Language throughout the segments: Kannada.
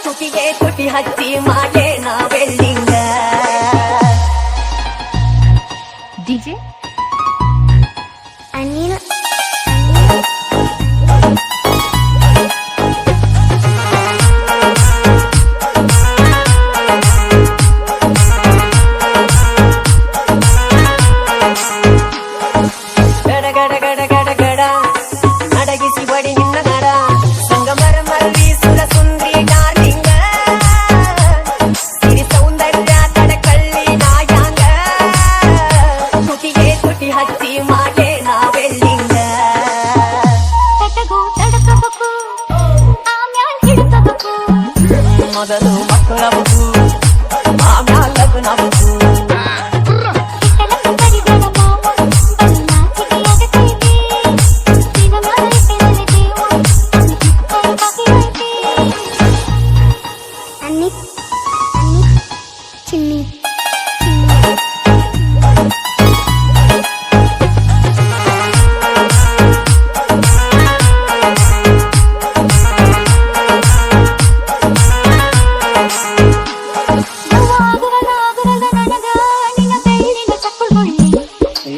ತುಟಿಗೆ ತುಟಿ ಹಚ್ಚಿ ಮಾಡೇ ನಾ ವೆಲ್ಡಿಂಗ ಡಿಜೆ ಅನಿಲ್ ಗಡ ಗಡ ಗಡ ಗಡ ಗಡ ಅಡಗಿಸಿ ಬಡಿ ನಿನ್ನ ಗಡ ಸಂಗಮರ ಮಲ್ಲಿ ಸುರ ಸುಂದ್ರಿ ಡಾರ್ಲಿಂಗ ಸಿರಿ ಸೌಂದರ್ಯ ಕಡಕಳ್ಳಿ ನಾಯಾಂಗ ತುಟಿಗೆ ತುಟಿ ಹಚ್ಚಿ ಮಾಡೇ ನಾ ವೆಲ್ಡಿಂಗ ತಟಗು ತಡಕಬೇಕು ಆಮ್ಯಾಲ್ ಹಿಡ್ಕಬೇಕು ಮೊದಲು ಮಕ್ಕಳಬೇಕು ಆಮ್ಯಾಲ ಲಗ್ನಬೇಕು ಚಿನ್ನಿ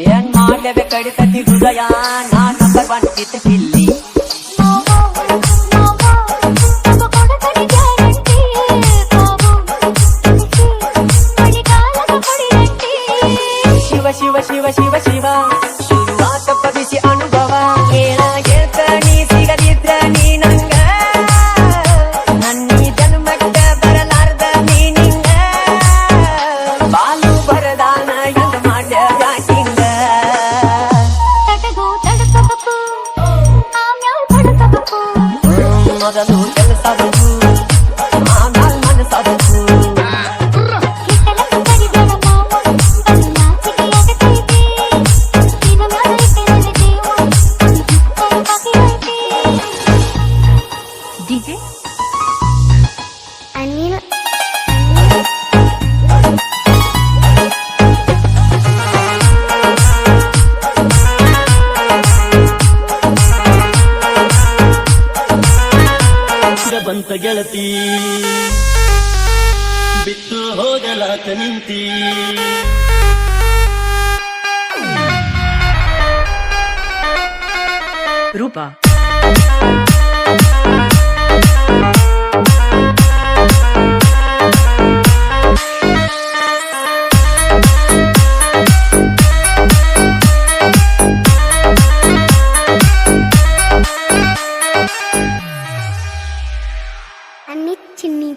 ಏನ್ ಮಾಡ್ಲೇವೆ ಕಡಿತತಿ ಹೃದಯ ನಾ ನಂಬರ್ ಒನ್ ಕಿತ್ ಕಿಲ್ಲಿ ಶಿವ ಶಿವ ಶಿವ ಶಿವ ಶಿವ ಶುರುವಾತ ಪದಿಸಿ ಅನುಭವ ಏನ ಗೆಳ್ತ ನೀ ಸಿಗದಿದ್ರ ನೀ ನಂಗ ನನ್ನೀ ಜನ್ಮಕ್ಕ ಬರಲಾರ್ದ ನೀ ನಿಂಗ ಬಾಲು ಬರದಾನ ಎಂದ ಮಾಡ್ಯ ಬ್ಯಾಟಿಂಗ ತಟಗು ತಡಕಬೇಕು ಆಮ್ಯಾಲ್ ಬಡಕಬೇಕು ಮೊದಲು ಕೆಲಸಬೇಕು ಆಮ್ಯಾಲ್ ಮನಸ್ಸಬೇಕು ಡಿಜೆ ಅನಿಲ್ ಬಂತ ಗೆಳತಿ ಬಿಟ್ಟು ಹೋಗಲಾತ ನಿಂತಿ ರೂಪ ಅನಿಲ್ ಚಿನ್ನಿ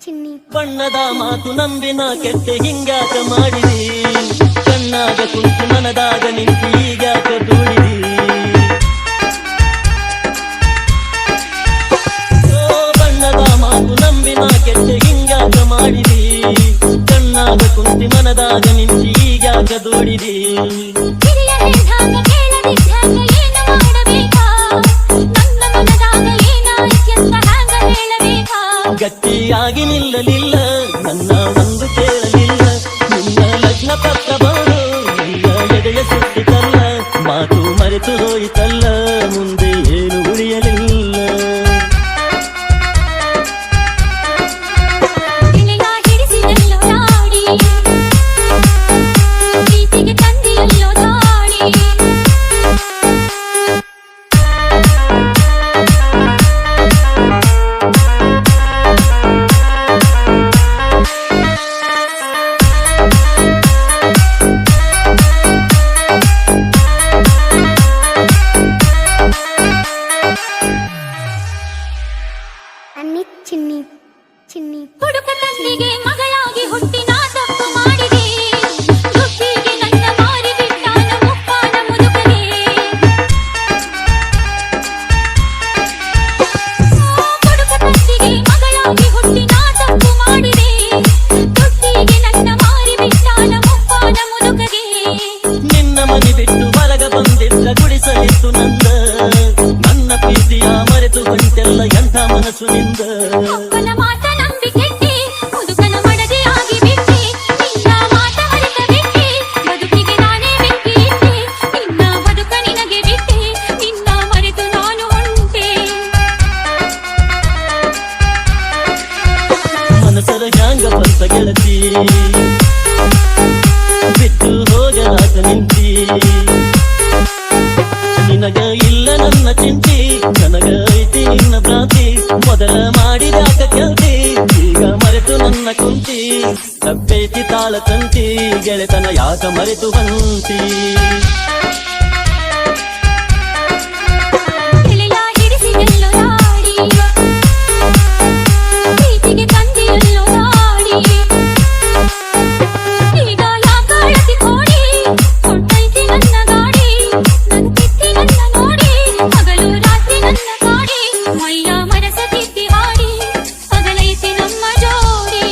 ಚಿನ್ನಿ ಬಣ್ಣದ ಮಾತು ನಂಬಿನ ಕೆಟ್ಟ ಹಿಂಗಾಕ ಮಾಡಿದಿ ಕಣ್ಣಾಗ ಕುಂತು ಮನದಾಗ ನಿಂತಿ ಈಗಾಕ ದೂಡಿದಿ ಓ ಬಣ್ಣದ ಮಾತು ನಂಬಿನ ಕೆಟ್ಟ ಹಿಂಗಾಕ ಮಾಡಿದಿ ಕಣ್ಣಾಗ ಕುಂತಿ ಮನದಾಗ ನಿಂತಿ ಈಗಾಕ ದೂಡಿದಿ ಹಿರಿಯ ಹೇಳಿದಾಗ ಕೇಳದಿದ್ದಾಗ ಏನು ಮಾಡಬೇಕಾ ನನ್ನ ಮನದಾಗ ಏನಾಯ್ತೆಂತ ಹ್ಯಾಂಗ ಹೇಳಬೇಕಾ ಗಟ್ಟಿಯಾಗಿ ನಿಲ್ಲಲಿಲ್ಲ ನನ್ನ ಒಂದು ಕೇಳಲಿಲ್ಲ ನಿನ್ನ ಲಗ್ನ ಪತ್ರ ಬಾಳು ನಿನ್ನ ಎದೆಯ ಸುತ್ತಿತಲ್ಲ ಮಾತು ಮರೆತು ಹೋಯಿತಲ್ಲ ಮುಂದೆ ಏನು ಉಳಿಯಲಿಲ್ಲ ಗೆಳೆಯ ಹಿಡಿಸಿದಲ್ಲೋ ನಾಡಿ ಪ್ರೀತಿಗೆ ತಂದಿಯಲ್ಲೋ ದಾಡಿ ಅನಿಲ್ ಚಿನ್ನಿ ಚಿನ್ನಿ ಹುಡುಕ ತಂದಿಗೆ ಮಗಳಾಗಿ ಹುಟ್ಟಿ ನಾ ತಪ್ಪು ಮಾಡಿದೆ ದುಡ್ಡಿಗೆ ನನ್ನ ಮಾರಿ ಬಿಟ್ಟಾನ ಮುಪ್ಪಾನ ಮುದುಕಗೆ ಹುಡುಕ ತಂದಿಗೆ ಮಗಳಾಗಿ ಹುಟ್ಟಿ ನಾ ತಪ್ಪು ಮಾಡಿದೆ ದುಡ್ಡಿಗೆ ನನ್ನ ಮಾರಿ ಬಿಟ್ಟಾನ ಮುಪ್ಪಾನ ಮುದುಕಗೆ ನಿನ್ನ ಮನೆ ಬಿಟ್ಟು ಹೊರಗ ಬಂದಿದ್ದ ಗುಡಿಸಲಿತ್ತು ನನ್ನ ಪ್ರೀತಿಯ ಮರೆತು ಬಂತೆಲ್ಲ ಎಂಥ ಮನಸ್ಸು ನಿಂದ ಅಪ್ಪನ ಮಾತ ನಂಬಿ ಕೆಟ್ಟಿ ಮುದುಕನ ಹ್ಯಾಂಗ ಬಂತ ಗೆಳತಿ ಬಿಟ್ಟು ಹೋಗಲಾತ ನಿಂತಿ ನಿನಗ ಇಲ್ಲ ನನ್ನ ಚಿಂತಿ ನನಗ ಐತಿ ನಿನ್ನ ಭ್ರಾಂತಿ ಮೊದಲ ಮಾಡಿದಾಕ ಕೆಲ್ತಿ ಈಗ ಮರೆತು ನನ್ನ ಕುಂತಿ ತಪ್ಪೈತಿ ತಾಳ ತಂತಿ ಗೆಳೆತನ ಯಾಕ ಮರೆತು ಬಂತಿ ಎಲೆಯ ಹಿಡಿಸಿದೆಲ್ಲೋ ನಾಡಿ ಪ್ರೀತಿಗೆ ತಂದಿಯಲ್ಲೋ ನಾಡಿ ಈಗ ಯಾಕಾಳತಿ ಕೋಡಿ ಕೊಟ್ಟೈತಿ ನನ್ನ ಗಾಡಿ ನನ್ ಕಿತ್ತಿ ನನ್ನ ನೋಡಿ ಹಗಲು ರಾತ್ರಿ ನನ್ನ ಕಾಡಿ ಮೈಯ ಮನಸ ತಿದ್ದಿ ಹಾಡಿ ಪಗಲೈತಿ ನಮ್ಮ ಜೋಡಿ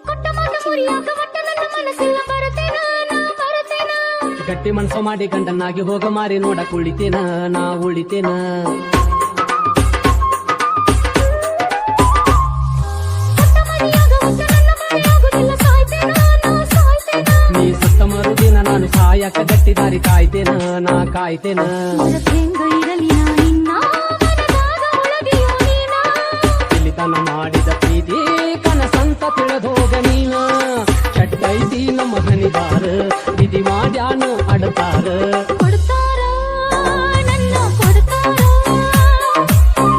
ಕೊಟ್ಟ ಮಾತ ಮುರಿಯಾಕ ಮಟ್ಟ ನನ್ನ ಮನಸ್ಸಿಲ್ಲ ಬರತೇನ ನಾ ಬರತೇನ ಗಟ್ಟಿ ಮನ್ಸು ಮಾಡಿ ಗಂಡನಾಗಿ ಹೋಗ ಮಾರಿ ನೋಡಕ್ ಉಳಿತೇನ ನಾ ಉಳಿತೇನ ಕೊಟ್ಟ ಮರಿಯಾಗ ಮುತ್ತ ನನ್ನ ಮಾಯಾಗುದಿಲ್ಲ ಸಾಯ್ತೇನ ನಾ ಸಾಯ್ತೇನ ನೀ ಸತ್ತ ಮರುದಿನ ನಾನು ಸಾಯಕ ಗಟ್ಟಿ ದಾರಿ ಕಾಯ್ತೇನ ನಾ ಕಾಯ್ತೇನ ಹೆಂಗ ಇರಲಿ ನಾ ನಿನ್ನ ಮನದಾಗ ಒಳಗೆಯೋ ನೀನ ಇಲ್ಲಿತನ ಮಾಡಿದ ಪ್ರೀತಿ ಕನಸಂತ ತಿಳಿದೋಗ ನೀನ ಚಟ್ಟೈತಿ ನಮ್ಮ ಹನಿದಾರ ವಿಧಿ ಮಾಡ್ಯಾನ ಅಡತಾರ ಕೊಡ್ತಾರ ನನ್ನ ಕೊಡ್ತಾರ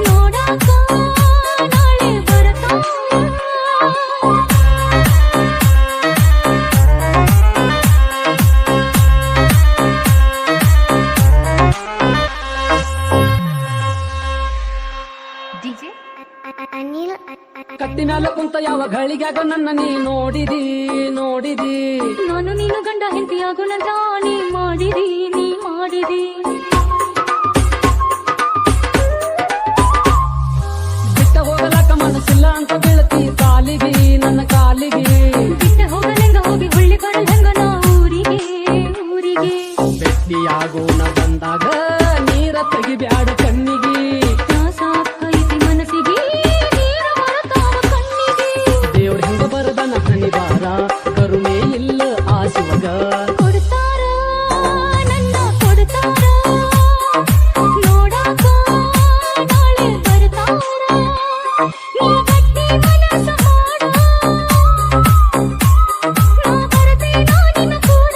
ನೋಡಾಕ ನಾಳೆ ಬರತಾರ DJ ಕತ್ತಿ ಮ್ಯಾಲ ಕುಂತ ಯಾವ ಗಳಿಗ್ಯಾಗ ನನ್ನ ನೀ ನೋಡಿದಿ ನೋಡಿದಿ ನಾನು ನೀನು ಗಂಡ ಹೆಂಡತಿಯಾಗುಣಂತ ನೀ ಮಾಡಿದಿ ನೀ ಮಾಡಿದಿ ಬಿಟ್ಟ ಹೋಗಲಾಕ ಮನಸ್ಸಿಲ್ಲ ಅಂತ ಬೀಳ್ತಿ ಕಾಲಿಗೆ ನನ್ನ ಕಾಲಿಗೆ ಬಿಟ್ಟ ಹೋಗಲೆಂಗ ಹೋಗಿ ಹುಳ್ಳಿ ಕಡಲೆಂಗ ನಾ ಊರಿಗೆ ಊರಿಗೆ ಬೆಟ್ಟಿಯಾಗೋಣ ಬಂದಾಗ ನೀರ ತೆಗಿಬ್ಯಾಡ ಕಣ್ಣಿಗೆ ನಾ ಸಾಕೈತಿ ಮನಸ್ಸಿಗೆ ನೀರ ಬರತಾವ ಕಣ್ಣಿಗೆ ದೇವ್ರ ಹೆಂಗ ಬರದನ ಹನಿವಾರ ಕರುಣೆ ಇಲ್ಲ ಆ ಶಿವಗ ಕೊಡ್ತಾರ ನನ್ನ ಕೊಡ್ತಾರ ನೋಡಾಕ ನಾಳೆ ಬರ್ತಾರ ನೀ ಗಟ್ಟಿ ಮನಸ್ಸ ಮಾಡ ನಾ ಬರ್ತೇನ ನಿನ್ನ ಕೂಡ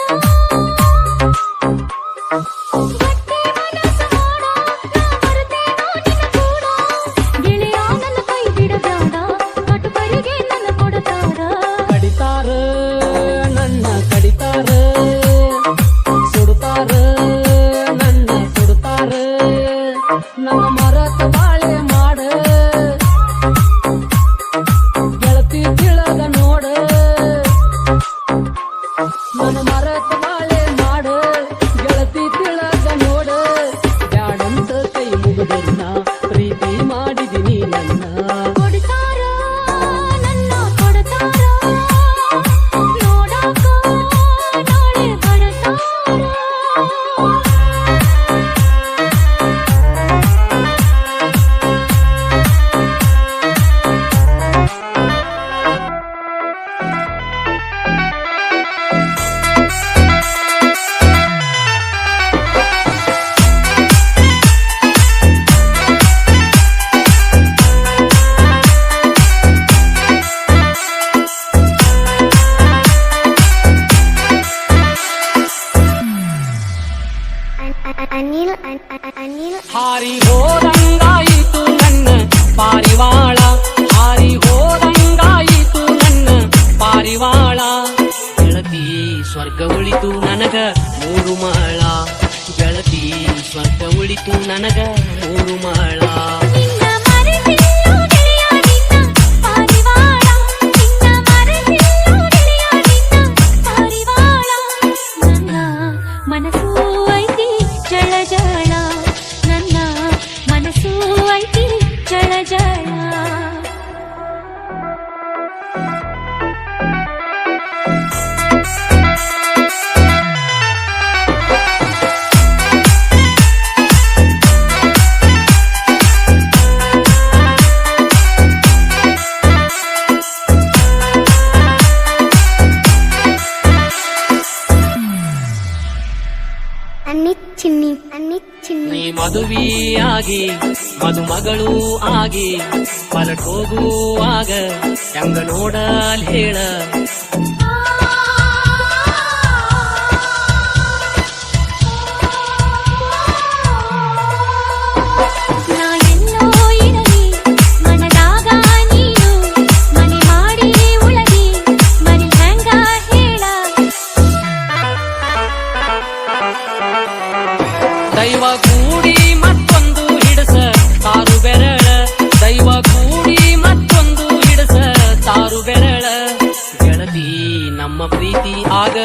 ಗಟ್ಟಿ ಮನಸ್ಸ ಮಾಡ ನಾ ಬರ್ತೇನ ನಿನ್ನ ಕೂಡ ಗೆಳೆಯ ನನ್ನ ಕೈ ಬಿಡಬೇಡ ಕಟುಕರಿಗೆ ನನ್ನ ಕೊಡ್ತಾರ ಕಡಿತಾರ ನನ್ನ ಕಡಿತಾರ ಸುಡುತ್ತಾರ ನನ್ನ ಸುಡುತ್ತಾರ ನನ್ನ ಮರತ ಬಾಳೆ ಮಾಡ ಗೆಳತಿ ತಿಳದ ನೋಡ ನನ್ನ ಮರತ ಬಾಳೆ ಮಾಡ ಗೆಳತಿ ತಿಳದ ನೋಡ ಬ್ಯಾಡಂತ ಕೈ ಮುಗಿದನ್ನ ಪ್ರೀತಿ ಮಾಡಿದಿನಿ ನನ್ನ ಕೊಡ್ತಾರ ನನ್ನ ಕೊಡ್ತಾರ ನೋಡಾಕ ನಾಳೆ ಬರ್ತಾರ ಹಾರಿ ಹೋದಂಗಾಯಿತು ನನ್ನ ಪಾರಿವಾಳ ಹಾರಿ ಹೋದಂಗಾಯಿತು ನನ್ನ ಪಾರಿವಾಳ ಗೆಳತಿ ಸ್ವರ್ಗ ಉಳಿತು ನನಗ 3 ಮಾಳ ಗೆಳತಿ ಸ್ವರ್ಗ ಉಳಿತು ನನಗ 3 ಮಾಳ ನಿನ್ನ ಮರೆತಿಲ್ಲೋ ಗೆಳೆಯ ನಿನ್ನ ಪಾರಿವಾಳ ನಿನ್ನ ಮರೆತಿಲ್ಲೋ ಗೆಳೆಯ ನಿನ್ನ ಪಾರಿವಾಳ ನನ್ನ ಮನಸ್ಸು ಐತಿ ಜಳ ಜಳ ನನ್ನ ಮನಸ್ಸು ಐತಿ ಜಳ ಜಳ ಮದುವೆಯಾಗಿ ಮದುಮಗಳು ಆಗಿ ಹೊರಟೋಗುವಾಗ ಹೆಂಗ ನೋಡಲ್ ಹೇಳ ನಾ ಎಲ್ಲೋ ಇರಲಿ ಮನದಾಗ ನೀನು ಮನೆ ಮಾಡಿ ಉಳಗಿ ಮನೆ ಹೆಂಗ ಹೇಳ ದೈವ ಕೂಡಿ ಮತ್ತೊಂದು ಹಿಡಸ ತಾರು ಬೆರಳ ದೈವ ಕೂಡಿ ಮತ್ತೊಂದು ಹಿಡಸ ತಾರು ಬೆರಳ ಗೆಳತಿ ನಮ್ಮ ಪ್ರೀತಿ ಆಗ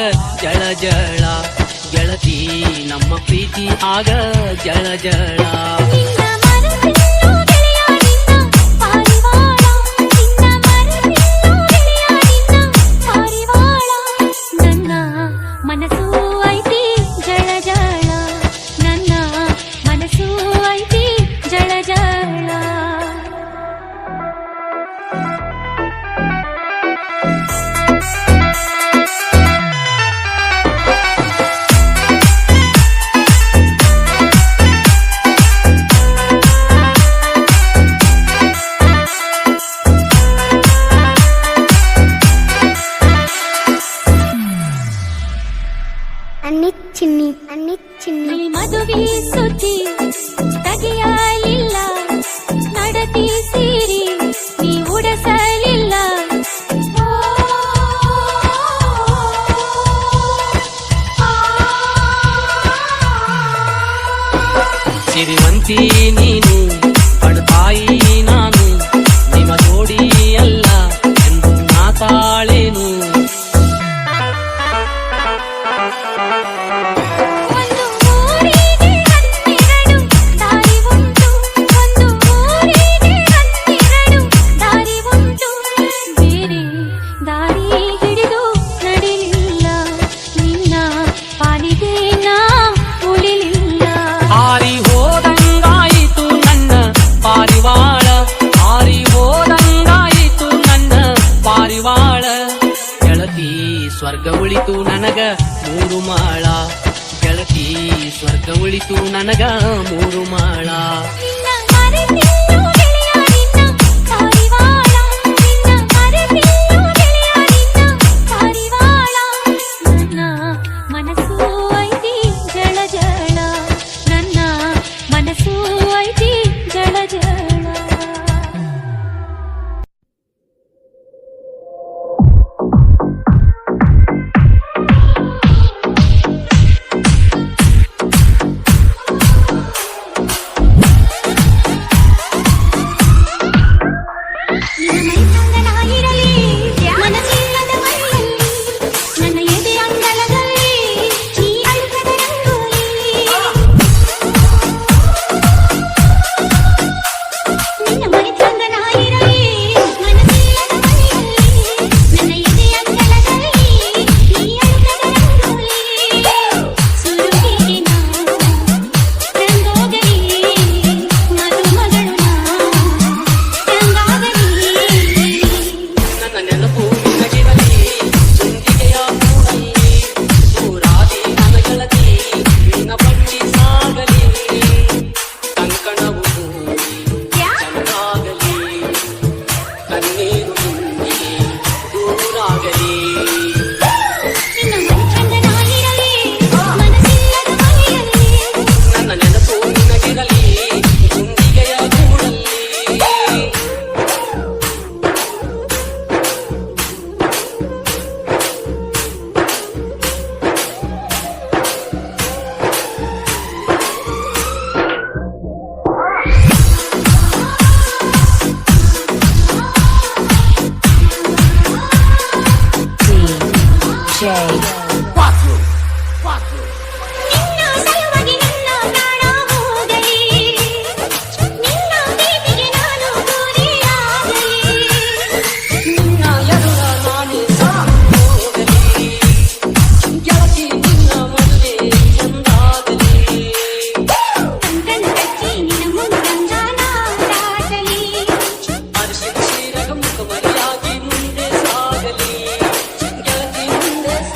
ಜಳ ಜಳ ಗೆಳತಿ ನಮ್ಮ ಪ್ರೀತಿ ಆಗ ಜಳ ಜಳ ನಿನ್ನ ಮನಸ್ಸಿಲ್ಲೋ ಗೆಳೆಯ ನಿನ್ನ ಪಾರಿವಾಳ ನಿನ್ನ ಮನಸ್ಸಿಲ್ಲೋ ಗೆಳೆಯ ನಿನ್ನ ಪಾರಿವಾಳ ನನ್ನ ಮನಸ್ಸು ಐತಿ ಜಳ ಜಳ ನನ್ನ ಮನಸ್ಸು ಐತಿ ಜಳ ಜಳ ನೀ ಮದುವೆ ಸುದ್ದಿ ತೆಗೆಯಲಿಲ್ಲ ನಡತಿ ಸೀರಿ ನೀ ಉಡಸಲಿಲ್ಲ ಸಿರಿವಂತಿ ನೀನು ಪಡ್ತಾಯಿ ನಾನು ನಿಮ್ಮ ಜೋಡಿ ಅಲ್ಲ ಎಂದು ಮಾತಾಳೇನು ಒಂದು ಊರಿಗೆ ಹನ್ನೆರಡು ದಾರಿ ಉಂಟು ಒಂದು ಊರಿಗೆ ಹನ್ನೆರಡು ದಾರಿ ಉಂಟು ಬೇರೆ ದಾರಿ ಹಿಡಿದು ನಡಿಲಿಲ್ಲ ನಿನ್ನ ಪಾಲಿಗೆ ನಾ ಉಳಿಲಿಲ್ಲ ಹಾರಿ ಹೋದಂಗಾಯಿತು ನನ್ನ ಪಾರಿವಾಳ ಹಾರಿ ಹೋದಂಗಾಯಿತು ನನ್ನ ಪಾರಿವಾಳ ಗೆಳತಿ ಸ್ವರ್ಗ ಉಳಿತು ನನಗ ಮೂರು ಮಾಳ ಗೆಳತಿ ಸ್ವರ್ಗ ಉಳಿತು ನನಗ ಮೂರು ಮಾಳ ನಿನ್ನ ಮರೆತಿಲ್ಲೋ ಗೆಳೆಯ ನಿನ್ನ ಪಾರಿವಾಳ ನಿನ್ನ ಮರೆತಿಲ್ಲೋ ಗೆಳೆಯ ನಿನ್ನ ಪಾರಿವಾಳ ನನ್ನ ಮನಸ್ಸು ಐತಿ ಜಳ ಜಳ ನನ್ನ ಮನಸ್ಸು ಐತಿ ಜಳ ಜಳ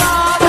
ಸಾಗಲಿ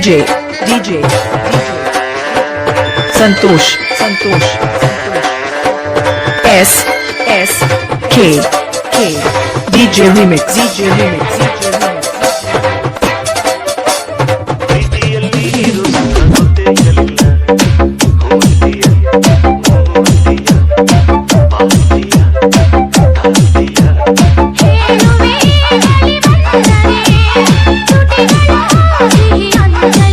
DJ Santosh S K DJ Remix ಪ್ರೀತಿಯಲ್ಲಿ ಇರು ಸುಖ ಗೊತ್ತೇ ಇರಲಿಲ್ಲ ಹೋಗ್ತೀಯ ಹೋಗ್ತೀಯ ಬಾಳ್ತೀಯ ತಾಳ್ತೀಯ ಹೇಳುವೆ ಬಳಿ ಬಂದರೆ ತುಟಿಗಳ ಸಿಹಿ ಅಂಜಲಿ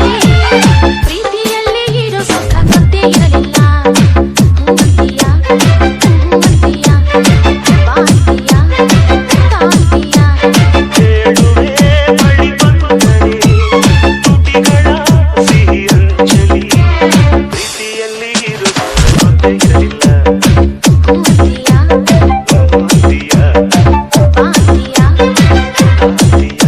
ಪ್ರೀತಿಯಲ್ಲಿ ಇರೋ ಸುಖ ಗೊತ್ತೇ ಇರಲಿಲ್ಲ ಹೂವಂತೀಯ ಬಾಳ್ತೀಯ ತಾಳ್ತೀಯ ಹೇಳುವೆ ಬಳಿ ಬಂದರೆ ತುಟಿಗಳ ಸಿಹಿ ಅಂಜಲಿ ಪ್ರೀತಿಯಲ್ಲಿ ಇರು ಸುಖ ಗೊತ್ತೇ ಇರಲಿಲ್ಲ ಹೂವಂತೀಯ ಹೋಗ್ತೀಯ ಬಾಳ್ತೀಯ ತಾಳ್ತೀಯ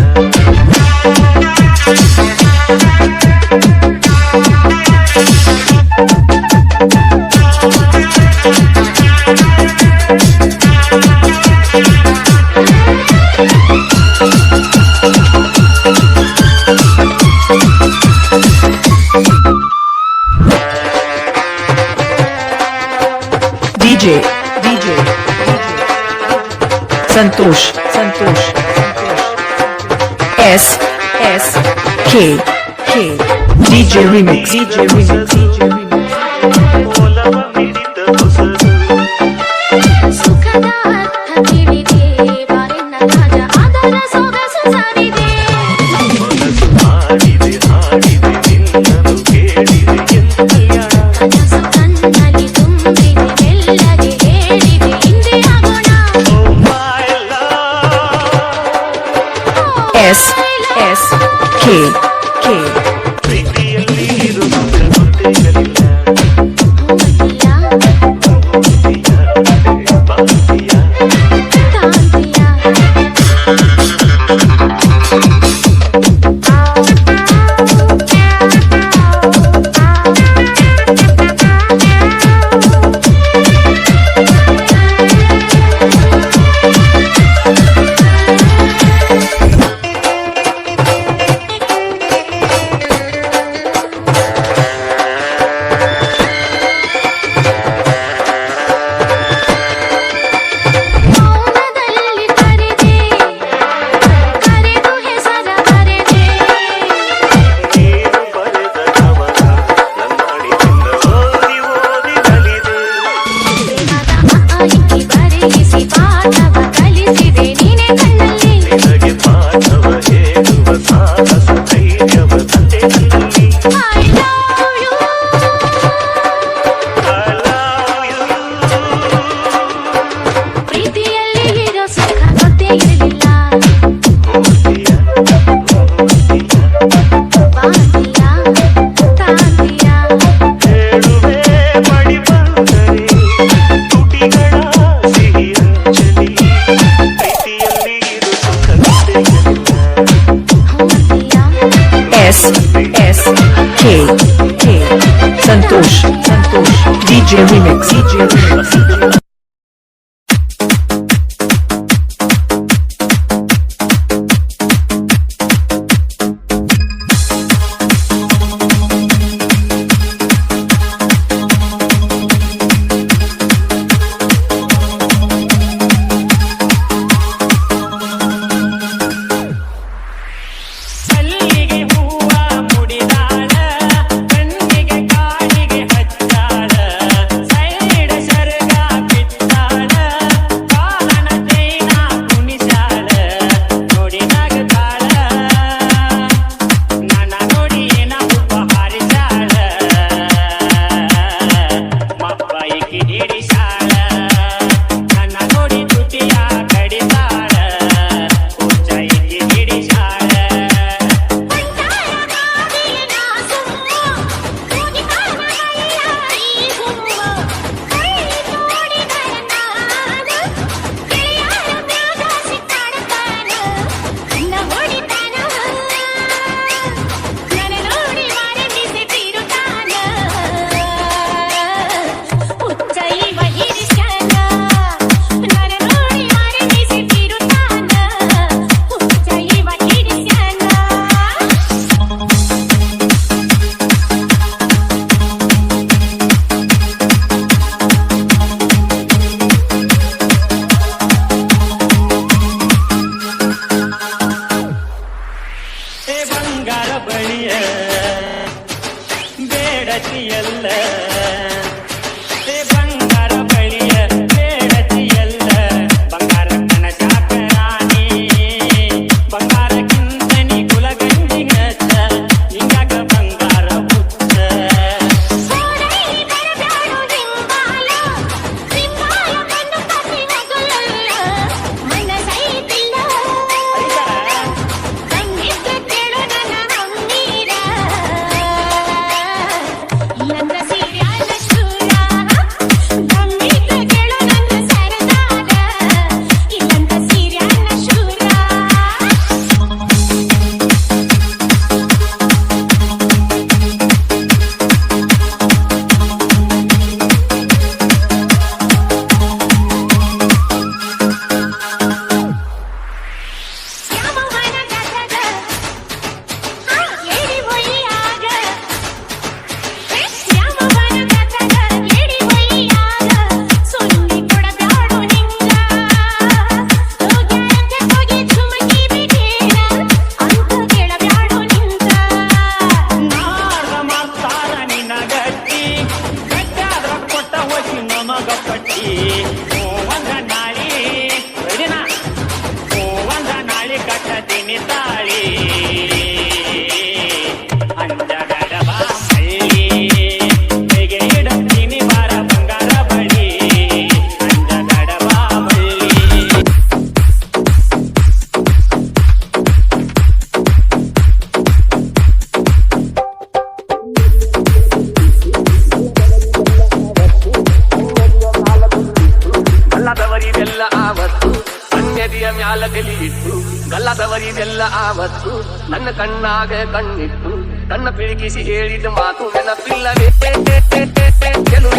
DJ Santosh S K DJ Remix ಒಲವ ಮಿಡಿತ ಹೊಸದು ಸುಖದ ಅರ್ಥ ತಿಳಿದೆ ಬಾರೆನ್ನ ರಾಜ ಅದರ ಸೊಗಸು ಸಾರಿದೆ ಮನಸ್ಸು ಹಾಡಿದೆ ನಿನ್ನನ್ನು ಕೇಳಿದೆ ಎಂದು ಕಲ್ಯಾಣ ಕನಸು ಕಣ್ಣಲ್ಲಿ ತುಂಬಿದೆ ಮೆಲ್ಲಗೆ ಹೇಳಿದೆ ಹಿಂದೆ ಆಗೋಣ Oh my love S K ಪ್ರೀತಿಯಲ್ಲಿ ಇರು ಸುಖ ಗೊತ್ತೇ ಇರಲಿಲ್ಲ ಹೂವಂತೀಯ ಹೋಗ್ತೀಯ ಬಾಳ್ತೀಯ ತಾಳ್ತೀಯ ಮೌನದಲ್ಲಿ ಕರೆದು ಹೆಸರ ಬರೆದೆ ನೀನು ಬರೆದ ಕವನ ನನ್ನಡಿಯಿಂದ ಓದಿ ನಲಿದೆ ಪ್ರೇಮದ ಬರೆಯಿಸಿ ಪಾಠವ ಕಲಿಸಿದೆ ನೀನೆ ಕಣ್ಣಲ್ಲಿ ನಿನಗೆ ಪಾಠವ ಹೇಳುವ ಸಾಹಸ ಧೈರ್ಯವ ತಂದೆ ನನ್ನಲ್ಲಿ I love you. I love you ಪ್ರೀತಿಯಲ್ಲಿ ಇರೋ ಸುಖ ಗೊತ್ತೇ ಇರಲಿಲ್ಲ ಹೋಗ್ತೀಯ ಬಾಳ್ತೀಯ ತಾಳ್ತೀಯ ಹೇಳುವೆ ಬಳಿ ಬಂದರೆ ತುಟಿಗಳ ಸಿಹಿ ಅಂಜಲಿ ಪ್ರೀತಿಯಲ್ಲಿ ಇರು ಸುಖ ಗೊತ್ತೇ ಇರಲಿಲ್ಲ ಹೂವಂತೀಯ S K Santosh DJ Remix ಕಲ್ಲಿಗೆ ಹೂವ ಮುಡಿದಾಳ ಕಣ್ಣಿಗೆ ಕಾಡಿಗೆ ಹಚ್ಚಾಳ ಸೈಡ ಸರಗ ಒಂದ ನಾಳಿ ಬೈದಿನ ಒಂದ ನಾಳಿ ಕಟ್ಟತೀನಿ ತಾಳಿ ಅಂಜಗಡವ ಮಳ್ಳಿ ಹೇಗೆ ಇಡುತ್ತೀನಿ ಬಾರ ಬಂಗಾರ ಬಳಿ ಅಂಜಗಡವ ಮಳ್ಳಿ ಗಲ್ಲದವರಿಗೆಲ್ಲ ಆವತ್ತು ಅನ್ಯದಿಯ ಮ್ಯಾಲ ತೆಲಿಯಿಟ್ಟು ಗಲ್ಲದವರಿಗೆಲ್ಲ ಆವತ್ತು ನನ್ನ ಕಣ್ಣಾಗ ಕಣ್ಣಿಟ್ಟು ಕಣ್ಣ ಪಿಳುಕಿಸಿ ಹೇಳಿದ ಮಾತು ನೆನಪಿಲ್ಲವೇ ಗೆಲುವು